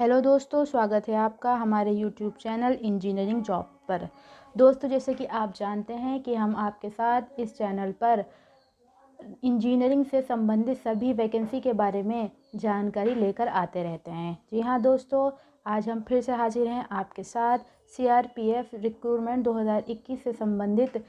Hello दोस्तों, स्वागत है आपका हमारे यूट्यूब चैनल इंजीनियरिंग जॉब पर। दोस्तों, जैसे कि आप जानते हैं कि हम आपके साथ इस चैनल पर इंजीनियरिंग से संबंधित सभी वैकेंसी के बारे में जानकारी लेकर आते रहते हैं। जी हाँ दोस्तों, आज हम फिर से हाजिर हैं आपके साथ सीआरपीएफ रिक्रूटमेंट 2021 से संबंधित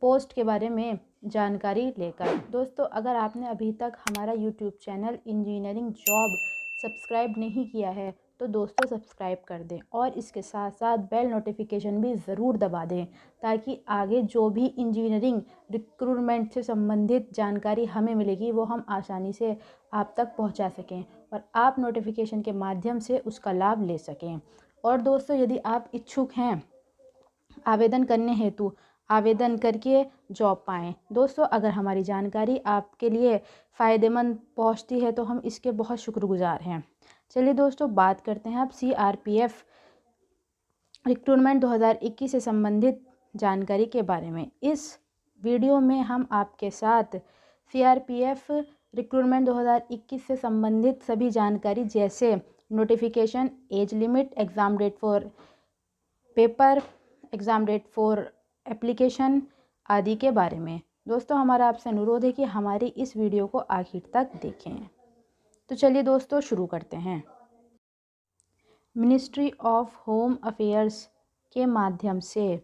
पोस्ट के बारे में जानकारी लेकर। दोस्तों, अगर आपने अभी तक हमारा YouTube channel engineering job subscribe नहीं किया है तो दोस्तों सब्सक्राइब कर दें और इसके साथ साथ बेल नोटिफिकेशन भी ज़रूर दबा दें, ताकि आगे जो भी इंजीनियरिंग रिक्रूटमेंट से संबंधित जानकारी हमें मिलेगी वो हम आसानी से आप तक पहुंचा सकें और आप नोटिफिकेशन के माध्यम से उसका लाभ ले सकें। और दोस्तों, यदि आप इच्छुक हैं आवेदन करने हेतु, आवेदन करके जॉब पाएँ। दोस्तों, अगर हमारी जानकारी आपके लिए फ़ायदेमंद पहुंचती है तो हम इसके बहुत शुक्रगुजार हैं। चलिए दोस्तों, बात करते हैं अब सीआरपीएफ रिक्रूटमेंट 2021 से संबंधित जानकारी के बारे में। इस वीडियो में हम आपके साथ सीआरपीएफ रिक्रूटमेंट 2021 से संबंधित सभी जानकारी, जैसे notification, age limit, exam date for paper, exam date for application आदि के बारे में। दोस्तों, हमारा आपसे अनुरोध है कि हमारी इस वीडियो को आखिर तक देखें। तो चलिए दोस्तों, शुरू करते हैं। मिनिस्ट्री ऑफ होम अफेयर्स के माध्यम से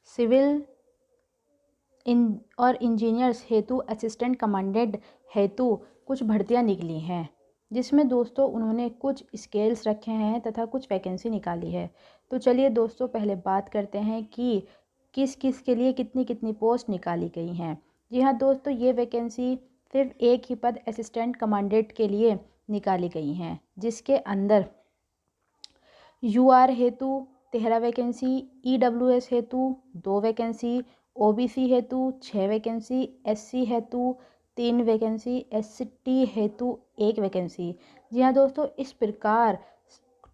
सिविल और इंजीनियर्स हेतु असिस्टेंट कमांडेंट हेतु कुछ भर्तियां निकली हैं, जिसमें दोस्तों उन्होंने कुछ स्केल्स रखे हैं तथा कुछ वैकेंसी निकाली है। तो चलिए दोस्तों, पहले बात करते हैं कि किस किस के लिए कितनी कितनी पोस्ट निकाली गई हैं। जी हाँ दोस्तों, ये वैकेंसी सिर्फ एक ही पद असिस्टेंट कमांडेंट के लिए निकाली गई हैं, जिसके अंदर यूआर हेतु 13 वैकेंसी, ईडब्ल्यूएस हेतु 2 वैकेंसी, ओबीसी हेतु 6 वैकेंसी, एससी हेतु 3 वैकेंसी, एसटी हेतु 1 वैकेंसी। जी हाँ दोस्तों, इस प्रकार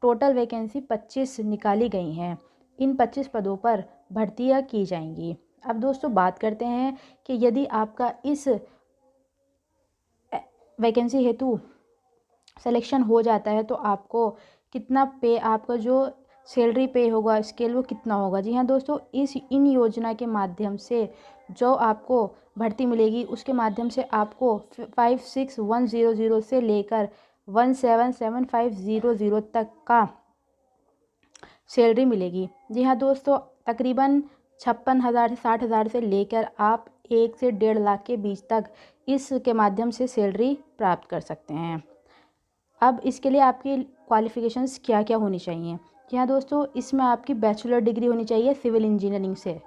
टोटल वैकेंसी 25 निकाली गई हैं। इन 25 पदों पर भर्तियां की जाएंगी। अब दोस्तों, बात करते हैं कि यदि आपका इस वैकेंसी हेतु सिलेक्शन हो जाता है तो आपको कितना पे, आपका जो सैलरी पे होगा स्केल, वो कितना होगा। जी हाँ दोस्तों, इन योजना के माध्यम से जो आपको भर्ती मिलेगी उसके माध्यम से आपको 56,100 से लेकर 17,7500 तक का सैलरी मिलेगी। जी हाँ दोस्तों, तकरीबन 56,000 से 60,000 से लेकर आप 1 से 1.5 लाख के बीच तक इसके माध्यम से सैलरी प्राप्त कर सकते हैं। अब इसके लिए आपकी क्वालिफ़िकेशंस क्या क्या होनी चाहिए। जी हाँ दोस्तों, इसमें आपकी बैचलर डिग्री होनी चाहिए सिविल इंजीनियरिंग से।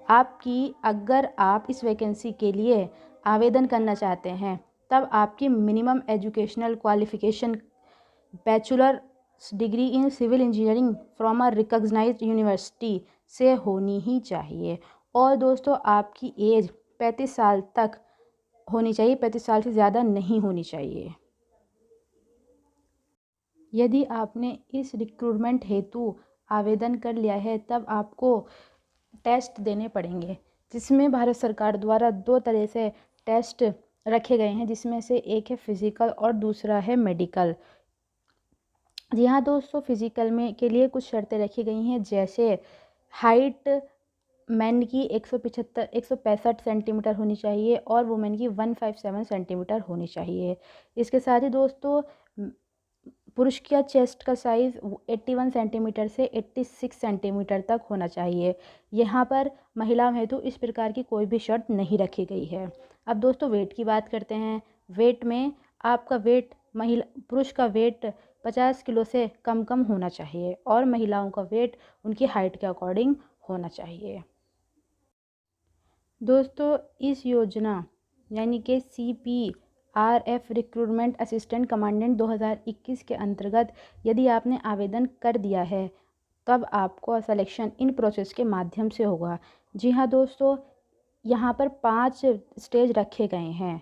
आपकी, अगर आप इस वैकेंसी के लिए आवेदन करना चाहते हैं तब आपकी minimum educational qualification bachelor degree in civil engineering from a recognised university से होनी ही चाहिए। और दोस्तों, आपकी एज 35 साल तक होनी चाहिए, 35 साल से ज़्यादा नहीं होनी चाहिए। यदि आपने इस रिक्रूटमेंट हेतु आवेदन कर लिया है तब आपको टेस्ट देने पड़ेंगे, जिसमें भारत सरकार द्वारा 2 तरह से टेस्ट रखे गए हैं, जिसमें से एक है फिज़िकल और दूसरा है मेडिकल। जी हाँ दोस्तों, फिज़िकल में के लिए कुछ शर्तें रखी गई हैं, जैसे हाइट मैन की 165 सेंटीमीटर होनी चाहिए और वुमेन की 157 सेंटीमीटर होनी चाहिए। इसके साथ ही दोस्तों, पुरुष का चेस्ट का साइज़ 81 सेंटीमीटर से 86 सेंटीमीटर तक होना चाहिए। यहाँ पर महिलाओं हेतु इस प्रकार की कोई भी शर्त नहीं रखी गई है। अब दोस्तों, वेट की बात करते हैं। वेट में आपका वेट, पुरुष का वेट 50 किलो से कम होना चाहिए और महिलाओं का वेट उनकी हाइट के अकॉर्डिंग होना चाहिए। दोस्तों, इस योजना यानी कि CPRF रिक्रूटमेंट असिस्टेंट कमांडेंट 2021 के अंतर्गत यदि आपने आवेदन कर दिया है तब आपको सिलेक्शन इन प्रोसेस के माध्यम से होगा। जी हाँ दोस्तों, यहाँ पर 5 स्टेज रखे गए हैं।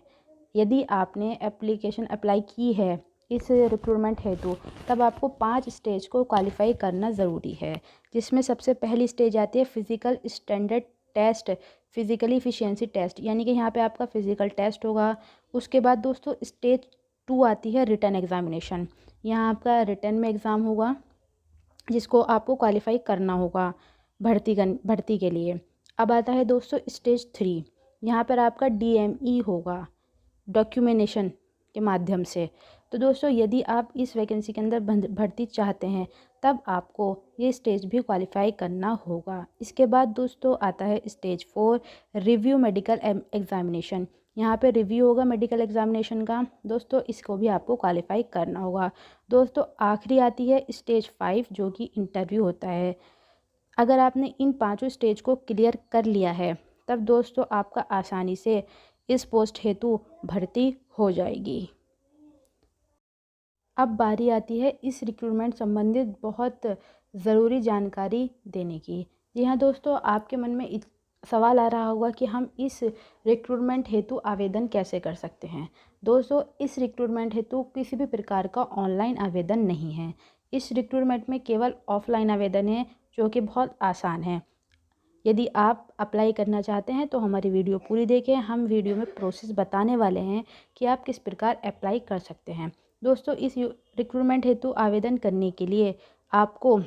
यदि आपने एप्लीकेशन अप्लाई की है इस रिक्रूटमेंट हेतु तब आपको 5 स्टेज को क्वालिफाई करना ज़रूरी है, जिसमें सबसे पहली स्टेज आती है physical standard test, physically efficiency test, यानी कि यहाँ पे आपका फ़िज़िकल टेस्ट होगा। उसके बाद दोस्तों स्टेज 2 आती है रिटन एग्ज़ामिनेशन, यहाँ आपका रिटन में एग्ज़ाम होगा जिसको आपको क्वालिफाई करना होगा भर्ती के लिए। अब आता है दोस्तों स्टेज 3। यहाँ पर आपका DME होगा, डॉक्यूमेंटेशन के माध्यम से। तो दोस्तों यदि आप इस वैकेंसी के अंदर भर्ती चाहते हैं तब आपको ये स्टेज भी क्वालिफाई करना होगा। इसके बाद दोस्तों आता है स्टेज 4, रिव्यू मेडिकल एग्जामिनेशन। यहाँ पे रिव्यू होगा मेडिकल एग्जामिनेशन का दोस्तों, इसको भी आपको क्वालिफाई करना होगा। दोस्तों आखिरी आती है स्टेज 5 जो कि इंटरव्यू होता है। अगर आपने इन 5 स्टेज को क्लियर कर लिया है तब दोस्तों आपका आसानी से इस पोस्ट हेतु भर्ती हो जाएगी। अब बारी आती है इस रिक्रूटमेंट संबंधित बहुत ज़रूरी जानकारी देने की। जी हाँ दोस्तों, आपके मन में सवाल आ रहा होगा कि हम इस रिक्रूटमेंट हेतु आवेदन कैसे कर सकते हैं। दोस्तों इस रिक्रूटमेंट हेतु किसी भी प्रकार का ऑनलाइन आवेदन नहीं है। इस रिक्रूटमेंट में केवल ऑफलाइन आवेदन है जो कि बहुत आसान है। यदि आप अप्लाई करना चाहते हैं तो हमारी वीडियो पूरी देखें। हम वीडियो में प्रोसेस बताने वाले हैं कि आप किस प्रकार अप्लाई कर सकते हैं। दोस्तों इस रिक्रूटमेंट हेतु आवेदन करने के लिए आपको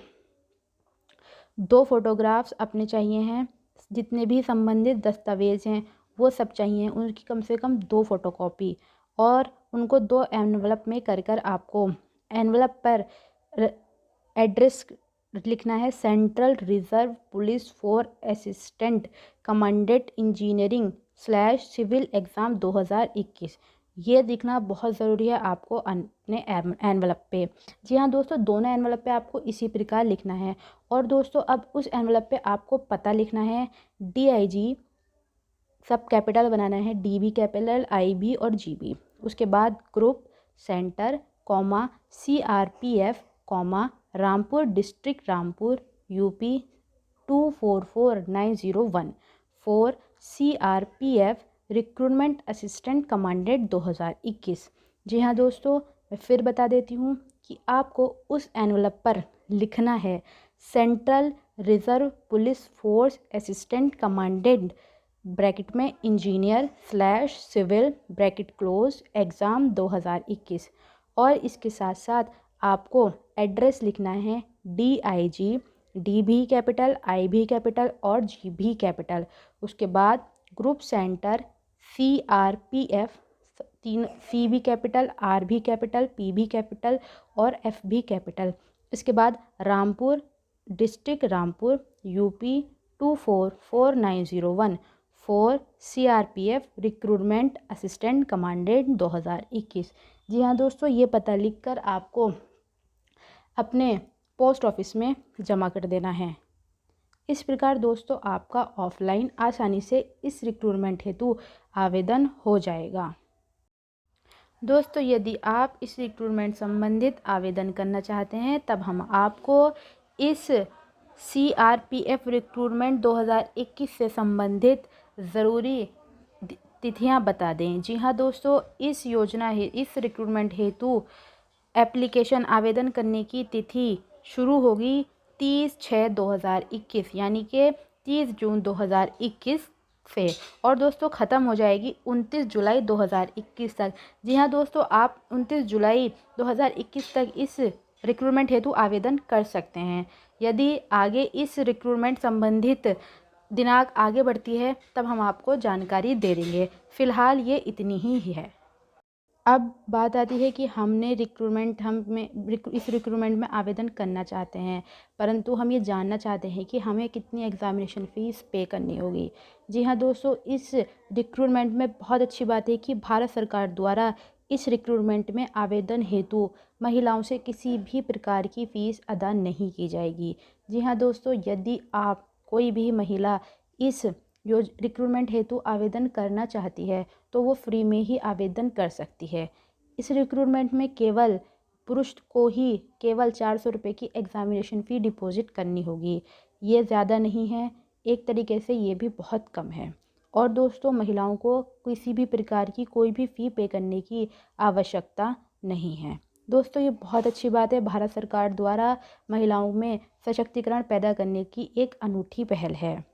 2 फोटोग्राफ्स अपने चाहिए हैं। जितने भी संबंधित दस्तावेज़ हैं वो सब चाहिए, उनकी कम से कम 2 फोटोकॉपी, और उनको 2 एनवलप में कर आपको एनवलप पर एड्रेस लिखना है, central reserve police force assistant commandant engineering / civil exam 2021। ये लिखना बहुत ज़रूरी है आपको अपने एनवलप पे। जी हाँ दोस्तों, दोनों एनवलप पे आपको इसी प्रकार लिखना है। और दोस्तों अब उस एनवलप पे आपको पता लिखना है, DIG सब कैपिटल बनाना है, DB कैपिटल, IB और GB। उसके बाद group, centre, CRPF, Rampur district, Rampur UP 244901 for CRPF recruitment assistant commandant 2021। जी हाँ दोस्तों, मैं फिर बता देती हूँ कि आपको उस एनवलप पर लिखना है central reserve police force assistant commandant bracket में engineer / civil bracket close exam 2021। और इसके साथ साथ आपको एड्रेस लिखना है DIG, DB capital, IB capital और GB कैपिटल। उसके बाद group, centre, CRPF 3 CB capital, RB capital, PB capital और FB कैपिटल। इसके बाद Rampur district, Rampur UP 244901 for CRPF recruitment assistant commandant 2021। जी हाँ दोस्तों, ये पता लिखकर आपको अपने पोस्ट ऑफिस में जमा कर देना है। इस प्रकार दोस्तों आपका ऑफलाइन आसानी से इस रिक्रूटमेंट हेतु आवेदन हो जाएगा। दोस्तों यदि आप इस रिक्रूटमेंट संबंधित आवेदन करना चाहते हैं तब हम आपको इस CRPF रिक्रूटमेंट 2021 से संबंधित ज़रूरी तिथियां बता दें। जी हाँ दोस्तों, इस रिक्रूटमेंट हेतु एप्लीकेशन आवेदन करने की तिथि शुरू होगी 30/6/2021 यानी कि 30 जून 2021 से, और दोस्तों ख़त्म हो जाएगी 29 जुलाई 2021 तक। जी हाँ दोस्तों, आप 29 जुलाई 2021 तक इस रिक्रूटमेंट हेतु आवेदन कर सकते हैं। यदि आगे इस रिक्रूटमेंट संबंधित दिनांक आगे बढ़ती है तब हम आपको जानकारी दे देंगे। फ़िलहाल ये इतनी ही है। अब बात आती है कि इस रिक्रूटमेंट में आवेदन करना चाहते हैं, परंतु हम ये जानना चाहते हैं कि हमें कितनी एग्ज़ामिनेशन फ़ीस पे करनी होगी। जी हाँ दोस्तों, इस रिक्रूटमेंट में बहुत अच्छी बात है कि भारत सरकार द्वारा इस रिक्रूटमेंट में आवेदन हेतु महिलाओं से किसी भी प्रकार की फ़ीस अदा नहीं की जाएगी। जी हाँ दोस्तों, यदि आप कोई भी महिला इस रिक्रूटमेंट हेतु आवेदन करना चाहती है तो वो फ्री में ही आवेदन कर सकती है। इस रिक्रूटमेंट में केवल पुरुष को ही केवल 400 रुपये की एग्ज़ामिनेशन फ़ी डिपॉजिट करनी होगी। ये ज़्यादा नहीं है, एक तरीके से ये भी बहुत कम है। और दोस्तों महिलाओं को किसी भी प्रकार की कोई भी फ़ी पे करने की आवश्यकता नहीं है। दोस्तों ये बहुत अच्छी बात है, भारत सरकार द्वारा महिलाओं में सशक्तिकरण पैदा करने की एक अनूठी पहल है।